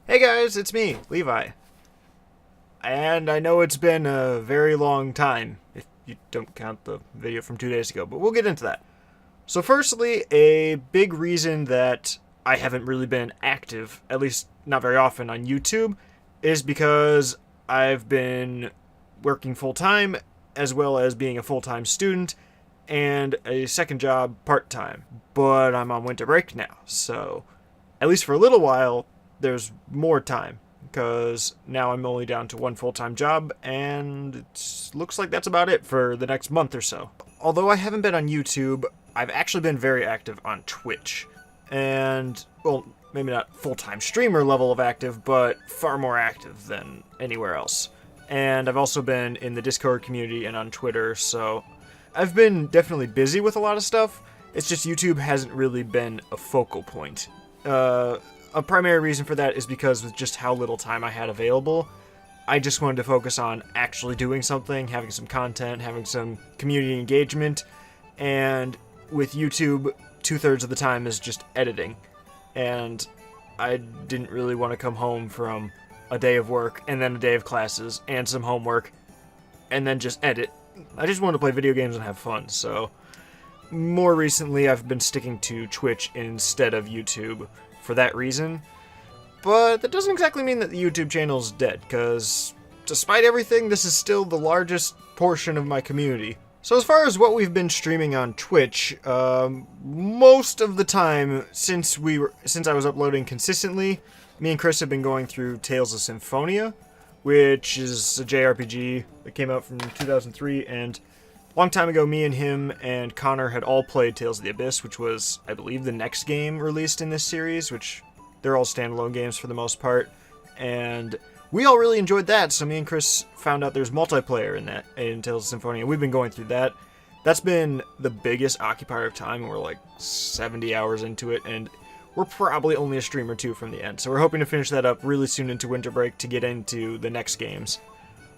Hey guys, it's me, Levi. And I know it's been a very long time, if you don't count the video from 2 days ago, but we'll get into that. So, firstly, a big reason that I haven't really been active, at least not very often, on YouTube, is because I've been working full time, as well as being a full time student, and a second job part time. But I'm on winter break now, so at least for a little while, there's more time because now I'm only down to one full-time job, and it looks like that's about it for the next month or so. Although I haven't been on YouTube, I've actually been very active on Twitch. And, well, maybe not full-time streamer level of active, but far more active than anywhere else. And I've also been in the Discord community and on Twitter, so I've been definitely busy with a lot of stuff. It's just YouTube hasn't really been a focal point. A primary reason for that is because with just how little time I had available, I just wanted to focus on actually doing something, having some content, having some community engagement, and with YouTube, 2/3 of the time is just editing. And I didn't really want to come home from a day of work, and then a day of classes, and some homework, and then just edit. I just wanted to play video games and have fun, so more recently I've been sticking to Twitch instead of YouTube for that reason. But that doesn't exactly mean that the YouTube channel is dead, because despite everything, this is still the largest portion of my community. So as far as what we've been streaming on Twitch, most of the time since I was uploading consistently, me and Chris have been going through Tales of Symphonia, which is a JRPG that came out from 2003, and a long time ago, me and him and Connor had all played Tales of the Abyss, which was, I believe, the next game released in this series, which they're all standalone games for the most part. And we all really enjoyed that, so me and Chris found out there's multiplayer in Tales of Symphonia. We've been going through that. That's been the biggest occupier of time, and we're like 70 hours into it, and we're probably only a stream or two from the end. So we're hoping to finish that up really soon into winter break to get into the next games.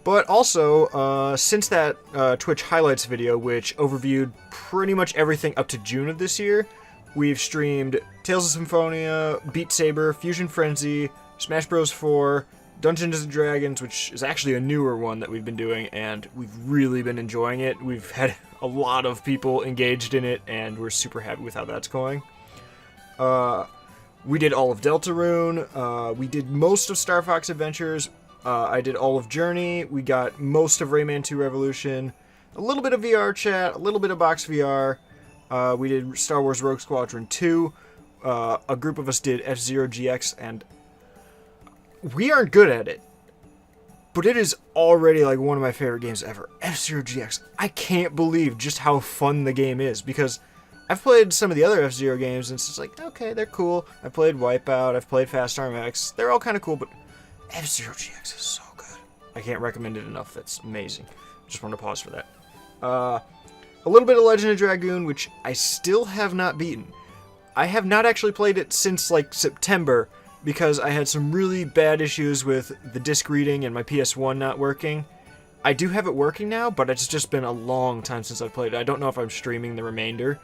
But also, since that Twitch highlights video, which overviewed pretty much everything up to June of this year, we've streamed Tales of Symphonia, Beat Saber, Fusion Frenzy, Smash Bros. 4, Dungeons and Dragons, which is actually a newer one that we've been doing, and we've really been enjoying it. We've had a lot of people engaged in it, and we're super happy with how that's going. We did all of Deltarune, we did most of Star Fox Adventures, I did all of Journey, we got most of Rayman 2 Revolution, a little bit of VR chat, a little bit of Box VR, we did Star Wars Rogue Squadron 2, a group of us did F-Zero GX, and we aren't good at it, but it is already like one of my favorite games ever. F-Zero GX, I can't believe just how fun the game is, because I've played some of the other F-Zero games, and it's just like, okay, they're cool. I've played Wipeout, I've played Fast Arm X, they're all kind of cool, but F-Zero GX is so good. I can't recommend it enough. That's amazing. Just want to pause for that. A little bit of Legend of Dragoon, which I still have not beaten. I have not actually played it since, like, September, because I had some really bad issues with the disc reading and my PS1 not working. I do have it working now, but it's just been a long time since I've played it. I don't know if I'm streaming the remainder.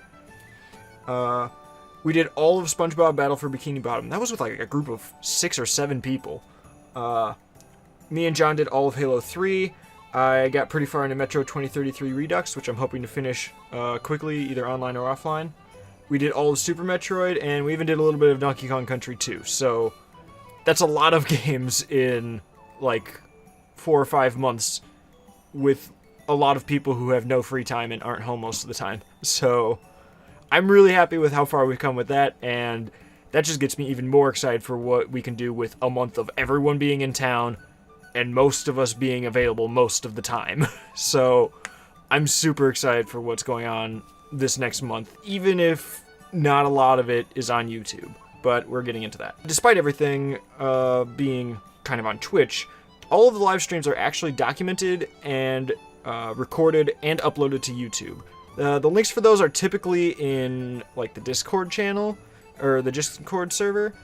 We did all of SpongeBob Battle for Bikini Bottom. That was with, like, a group of 6 or 7 people. Me and John did all of Halo 3. I got pretty far into Metro 2033 Redux, which I'm hoping to finish quickly, either online or offline. We did all of Super Metroid, and we even did a little bit of Donkey Kong Country 2. So that's a lot of games in like 4 or 5 months with a lot of people who have no free time and aren't home most of the time. So I'm really happy with how far we've come with that, and that just gets me even more excited for what we can do with a month of everyone being in town and most of us being available most of the time. So I'm super excited for what's going on this next month, even if not a lot of it is on YouTube. But we're getting into that. Despite everything being kind of on Twitch, all of the live streams are actually documented and recorded and uploaded to YouTube. The links for those are typically in like the Discord channel, or the Discord server,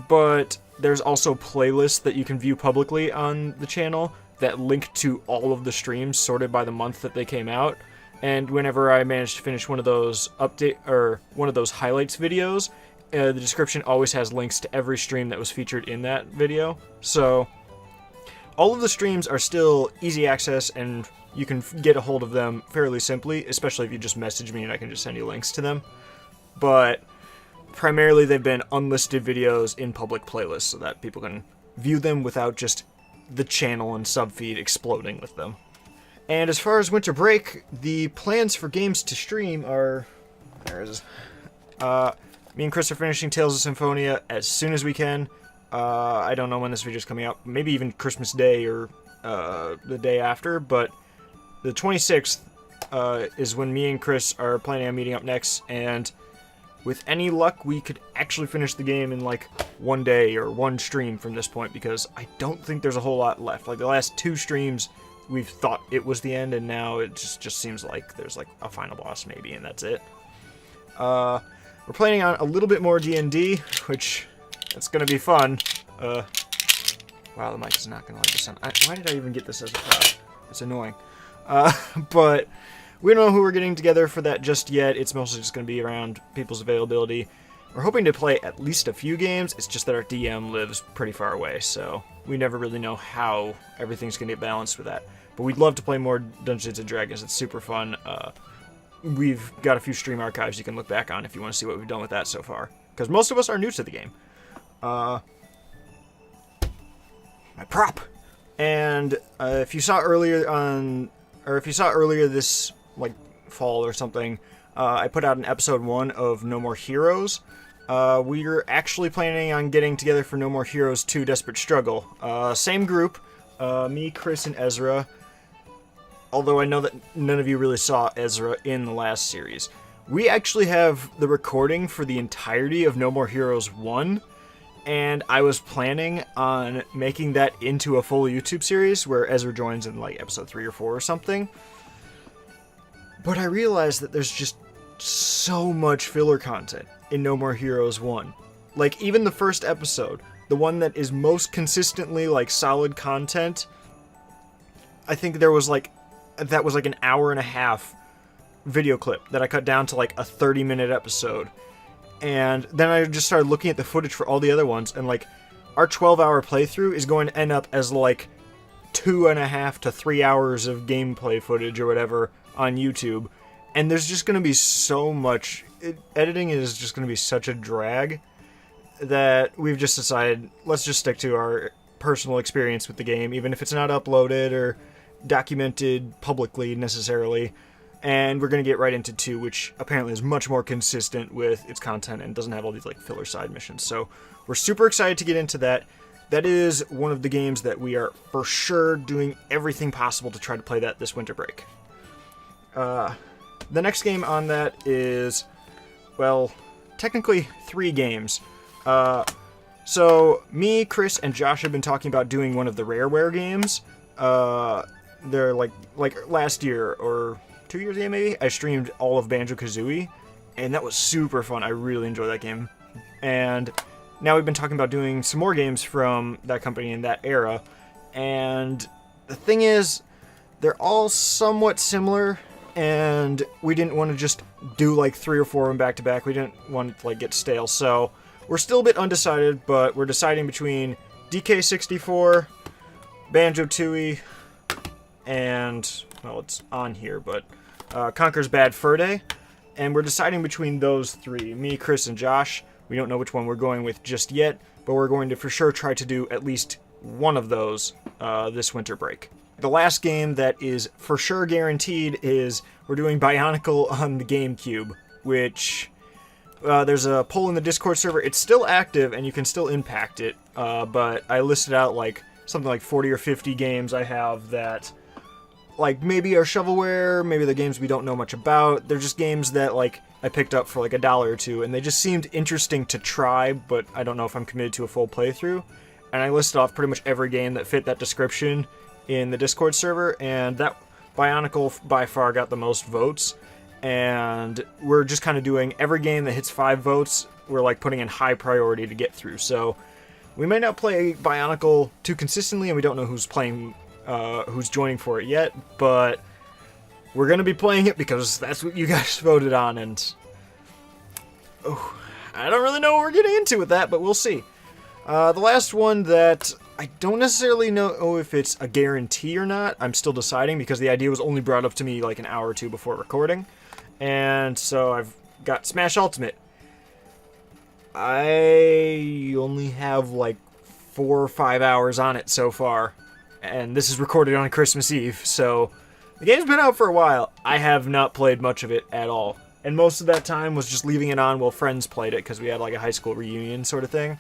but there's also playlists that you can view publicly on the channel that link to all of the streams sorted by the month that they came out. And whenever I manage to finish one of those highlights videos, the description always has links to every stream that was featured in that video. So all of the streams are still easy access, and you can get a hold of them fairly simply, especially if you just message me and I can just send you links to them. But primarily they've been unlisted videos in public playlists so that people can view them without just the channel and subfeed exploding with them. And as far as winter break, the plans for games to stream are... me and Chris are finishing Tales of Symphonia as soon as we can. I don't know when this video's coming out. Maybe even Christmas Day or the day after, but the 26th is when me and Chris are planning on meeting up next, and with any luck, we could actually finish the game in like one day or one stream from this point, because I don't think there's a whole lot left. Like the last 2 streams, we've thought it was the end, and now it just seems like there's like a final boss maybe, and that's it. We're planning on a little bit more D&D, which it's gonna be fun. Wow, the mic is not gonna like the sound. Why did I even get this as a prop? It's annoying. But we don't know who we're getting together for that just yet. It's mostly just gonna be around people's availability. We're hoping to play at least a few games. It's just that our DM lives pretty far away, so we never really know how everything's gonna get balanced with that. But we'd love to play more Dungeons & Dragons. It's super fun. We've got a few stream archives you can look back on if you want to see what we've done with that so far, because most of us are new to the game. My prop. And if you saw earlier this like fall or something, I put out an episode 1 of No More Heroes. We're actually planning on getting together for No More Heroes 2 Desperate Struggle. Same group, me, Chris, and Ezra. Although I know that none of you really saw Ezra in the last series. We actually have the recording for the entirety of No More Heroes 1, and I was planning on making that into a full YouTube series where Ezra joins in like episode 3 or 4 or something. But I realized that there's just so much filler content in No More Heroes 1. Like, even the first episode, the one that is most consistently like solid content, I think that was like an hour and a half video clip that I cut down to like a 30-minute episode. And then I just started looking at the footage for all the other ones, and like our 12-hour playthrough is going to end up as like 2.5 to 3 hours of gameplay footage or whatever on YouTube. And there's just going to be so much... editing is just going to be such a drag that we've just decided, let's just stick to our personal experience with the game, even if it's not uploaded or documented publicly necessarily. And we're going to get right into 2, which apparently is much more consistent with its content and doesn't have all these like filler side missions. So we're super excited to get into that. That is one of the games that we are for sure doing everything possible to try to play that this winter break. The next game on that is, well, technically 3 games. So me, Chris, and Josh have been talking about doing one of the Rareware games. They're like last year or 2 years ago maybe, I streamed all of Banjo-Kazooie, and that was super fun. I really enjoyed that game. And now we've been talking about doing some more games from that company in that era, and the thing is, they're all somewhat similar, and we didn't want to just do like 3 or 4 of them back to back. We didn't want it to like get stale, so we're still a bit undecided, but we're deciding between DK64, Banjo-Tooie, and, well, it's on here, but Conker's Bad Fur Day, and we're deciding between those 3, me, Chris, and Josh. We don't know which one we're going with just yet, but we're going to for sure try to do at least one of those this winter break. The last game that is for sure guaranteed is we're doing Bionicle on the GameCube, which there's a poll in the Discord server. It's still active, and you can still impact it, but I listed out like something like 40 or 50 games I have that like maybe are shovelware, maybe the games we don't know much about. They're just games that like I picked up for like $1 or $2, and they just seemed interesting to try, but I don't know if I'm committed to a full playthrough. And I listed off pretty much every game that fit that description in the Discord server, and that Bionicle by far got the most votes. And we're just kind of doing every game that hits 5 votes, we're like putting in high priority to get through. So we may not play Bionicle too consistently, and we don't know who's playing, who's joining for it yet, but we're gonna be playing it because that's what you guys voted on. And I don't really know what we're getting into with that, but we'll see. The last one that I don't necessarily know if it's a guarantee or not. I'm still deciding because the idea was only brought up to me like an hour or two before recording. And so I've got Smash Ultimate. I only have like 4 or 5 hours on it so far. And this is recorded on Christmas Eve, so the game's been out for a while. I have not played much of it at all. And most of that time was just leaving it on while friends played it because we had like a high school reunion sort of thing.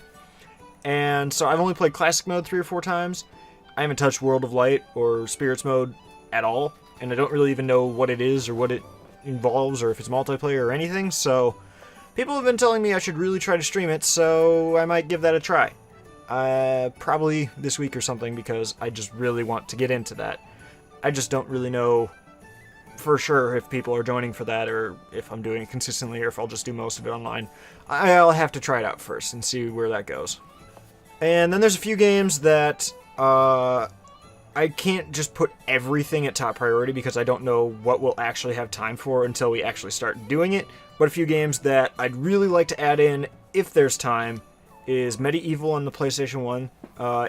And so I've only played Classic Mode 3 or 4 times. I haven't touched World of Light or Spirits Mode at all. And I don't really even know what it is or what it involves or if it's multiplayer or anything. So people have been telling me I should really try to stream it, so I might give that a try. Probably this week or something because I just really want to get into that. I just don't really know for sure if people are joining for that or if I'm doing it consistently or if I'll just do most of it online. I'll have to try it out first and see where that goes. And then there's a few games that I can't just put everything at top priority because I don't know what we'll actually have time for until we actually start doing it. But a few games that I'd really like to add in if there's time is Medieval on the PlayStation 1.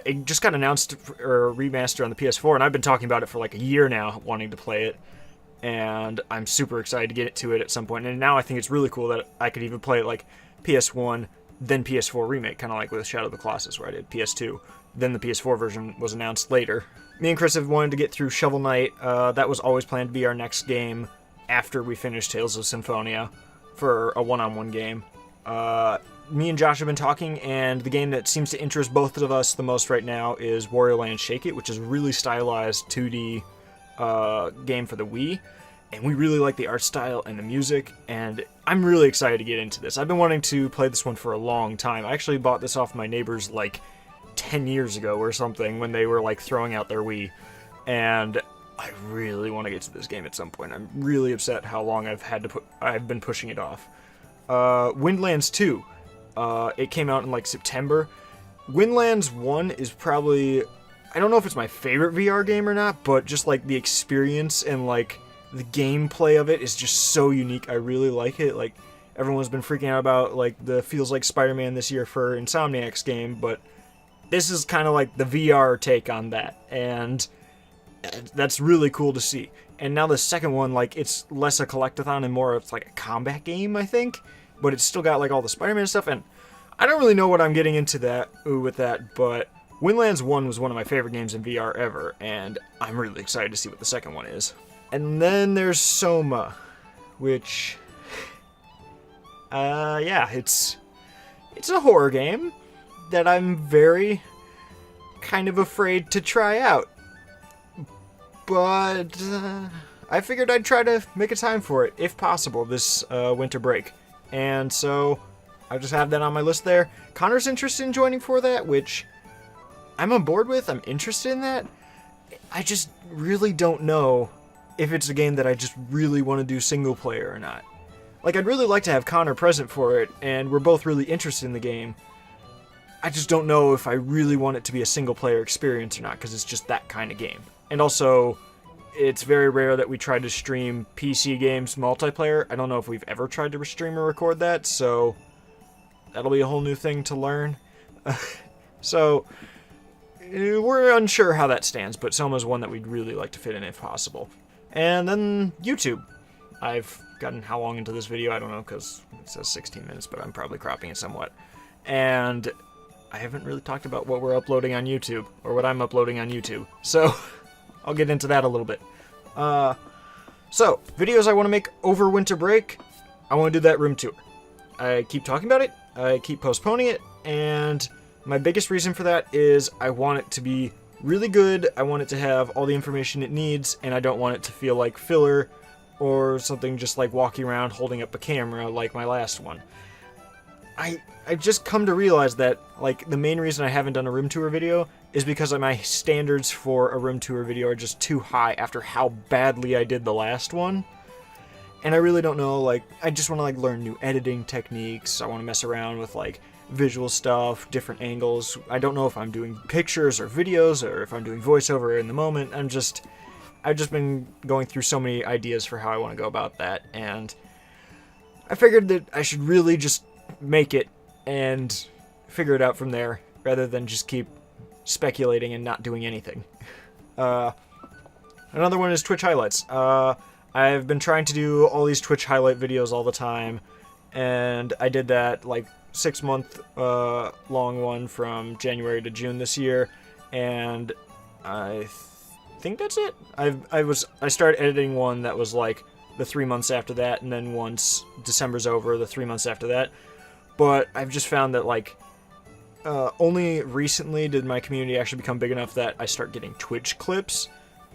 It just got announced or remaster on the PS4, and I've been talking about it for like a year now, wanting to play it. And I'm super excited to get to it at some point. And now I think it's really cool that I could even play it like PS1, then PS4 remake, kind of like with Shadow of the Colossus, where I did PS2. Then the PS4 version was announced later. Me and Chris have wanted to get through Shovel Knight. That was always planned to be our next game after we finished Tales of Symphonia for a one-on-one game. Me and Josh have been talking, and the game that seems to interest both of us the most right now is Wario Land Shake It, which is a really stylized 2D game for the Wii. And we really like the art style and the music, and I'm really excited to get into this. I've been wanting to play this one for a long time. I actually bought this off my neighbors like 10 years ago or something when they were like throwing out their Wii. And I really want to get to this game at some point. I'm really upset how long I've been pushing it off. Windlands 2. It came out in like September. Windlands 1 is probably, I don't know if it's my favorite VR game or not, but just like the experience and like the gameplay of it is just so unique. I really like it. Like everyone's been freaking out about like the Feels Like Spider-Man this year for Insomniac's game, but this is kind of like the VR take on that, and that's really cool to see. And now the second one, like it's less a collectathon and more of like a combat game, I think, but it's still got like all the Spider-Man stuff, and I don't really know what I'm getting into with that, but Windlands 1 was one of my favorite games in VR ever, and I'm really excited to see what the second one is. And then there's Soma, which, yeah, it's a horror game that I'm very kind of afraid to try out. But I figured I'd try to make a time for it, if possible, this winter break. And so I just have that on my list there. Connor's interested in joining for that, which I'm on board with. I'm interested in that. I just really don't know if it's a game that I just really want to do single player or not. Like, I'd really like to have Connor present for it, and we're both really interested in the game. I just don't know if I really want it to be a single player experience or not, because it's just that kind of game. And also, it's very rare that we try to stream PC games multiplayer. I don't know if we've ever tried to stream or record that, so that'll be a whole new thing to learn. So we're unsure how that stands, but Soma's one that we'd really like to fit in if possible. And then YouTube. I've gotten how long into this video? I don't know, because it says 16 minutes, but I'm probably cropping it somewhat. And I haven't really talked about what we're uploading on YouTube, or what I'm uploading on YouTube. So I'll get into that a little bit. So, videos I want to make over winter break, I want to do that room tour. I keep talking about it, I keep postponing it, and my biggest reason for that is I want it to be really good, I want it to have all the information it needs, and I don't want it to feel like filler or something just like walking around holding up a camera like my last one. I've just come to realize that, like, the main reason I haven't done a room tour video is because my standards for a room tour video are just too high after how badly I did the last one. And I really don't know, like, I just want to, like, learn new editing techniques. I want to mess around with, like, visual stuff, different angles. I don't know if I'm doing pictures or videos or if I'm doing voiceover in the moment. I've just been going through so many ideas for how I want to go about that, and I figured that I should really just make it and figure it out from there, rather than just keep speculating and not doing anything. Another one is Twitch highlights. I've been trying to do all these Twitch highlight videos all the time, and I did that like 6-month long one from January to June this year, and I think that's it. I started editing one that was like the 3 months after that, and then once December's over, the 3 months after that. But I've just found that like only recently did my community actually become big enough that I start getting Twitch clips,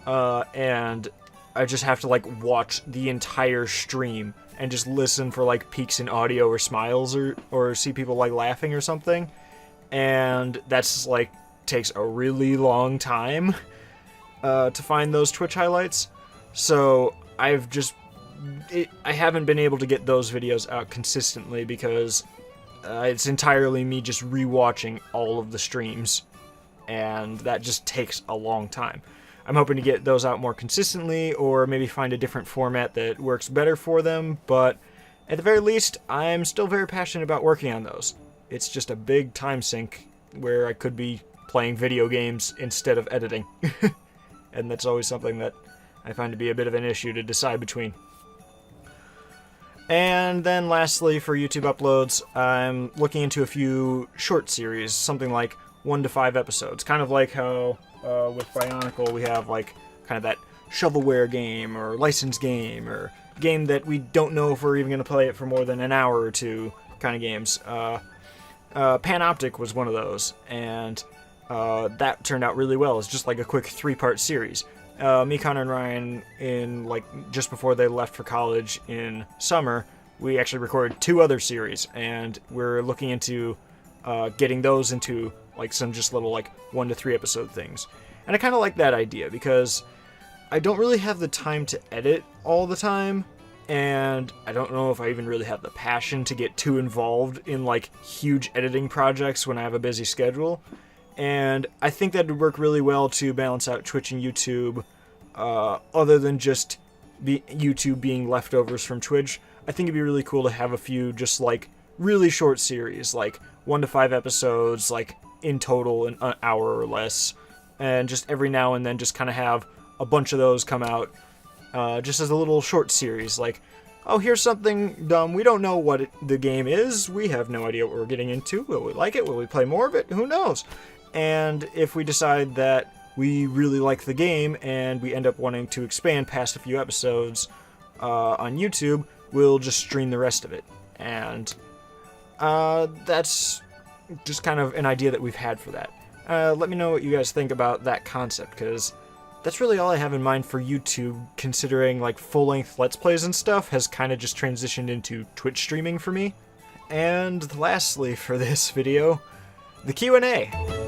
and I just have to like watch the entire stream and just listen for like peaks in audio or smiles or see people like laughing or something, and that's like takes a really long time to find those Twitch highlights. So I haven't been able to get those videos out consistently because it's entirely me just rewatching all of the streams, and that just takes a long time. I'm hoping to get those out more consistently, or maybe find a different format that works better for them, but at the very least, I'm still very passionate about working on those. It's just a big time sink where I could be playing video games instead of editing. And that's always something that I find to be a bit of an issue to decide between. And then lastly, for YouTube uploads, I'm looking into a few short series, something like 1 to 5 episodes, kind of like how with Bionicle we have like kind of that shovelware game or licensed game or game that we don't know if we're even going to play it for more than an hour or two kind of games. Panoptic was one of those, and that turned out really well. It's just like a quick 3-part series. Me, Connor, and Ryan, in like just before they left for college in summer, we actually recorded 2 other series, and we're looking into getting those into like some just little like 1 to 3 episode things. And I kind of like that idea because I don't really have the time to edit all the time, and I don't know if I even really have the passion to get too involved in like huge editing projects when I have a busy schedule. And I think that would work really well to balance out Twitch and YouTube, other than just YouTube being leftovers from Twitch. I think it'd be really cool to have a few just like really short series, like 1 to 5 episodes, like in total an hour or less, and just every now and then just kind of have a bunch of those come out, just as a little short series, like, oh, here's something dumb, we don't know what the game is, we have no idea what we're getting into, will we like it, will we play more of it, who knows? And if we decide that we really like the game and we end up wanting to expand past a few episodes on YouTube, we'll just stream the rest of it. And that's just kind of an idea that we've had for that. Let me know what you guys think about that concept, because that's really all I have in mind for YouTube, considering like full-length Let's Plays and stuff has kind of just transitioned into Twitch streaming for me. And lastly for this video, the Q&A.